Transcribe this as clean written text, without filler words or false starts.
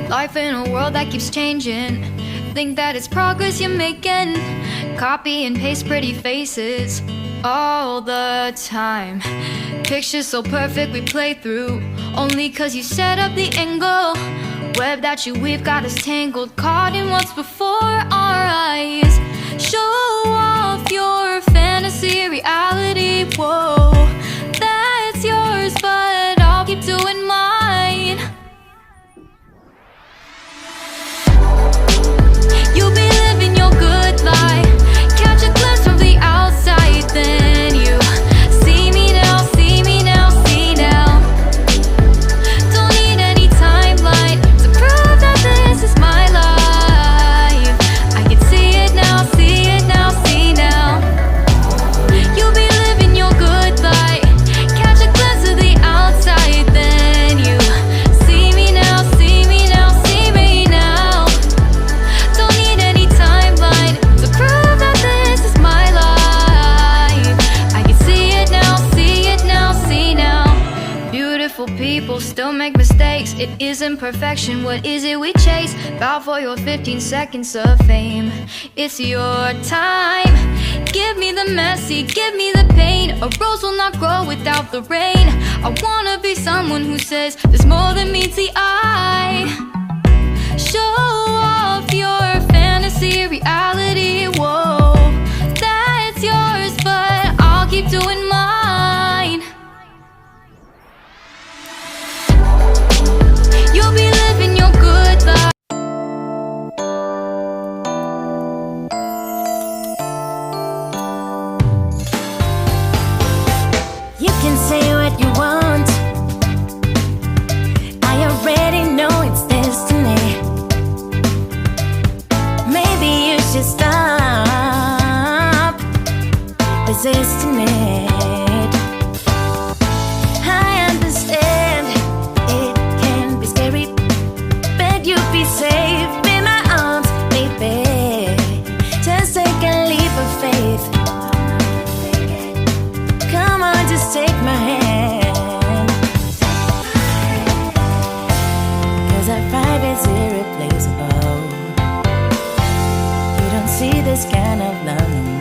Life in a world that keeps changing. Think that it's progress you're making. Copy and paste pretty faces all the time. Pictures so perfect we play through, only cause you set up the angle. Web that you weave got us tangled, caught in what's before our eyes. Show off your fantasy reality, whoa, that's yours, but I'll keep doing mine. You'll be living your good life, catch a glimpse from the outside, then you see me now, see me now, see now. Don't need any timeline to prove that this is my life. I can see it now, see it now, see now. You'll be living your good life, catch a glimpse of the outside, then you see me now, see me now, see me now. Don't need any timeline to prove that this is my life. I can see it now, see it now, see now. Beautiful people still make mistakes. It isn't perfection, what is it we chase? Bow for your 15 seconds of fame. It's your time. Give me the messy, give me the pain. A rose will not grow without the rain. I wanna be someone who says there's more than meets the eye. Show off your fantasy reality, whoa, that's yours, but I'll keep doing mine. You'll be living your good life. You can say what you want, I already know it's destiny. Maybe you should stop resisting it. I understand it can be scary, but you'll be safe in my arms, baby. Just take a leap of faith. Come on, just take my hand, 'cause our vibe is irreplaceable. You don't see this kind of love no more.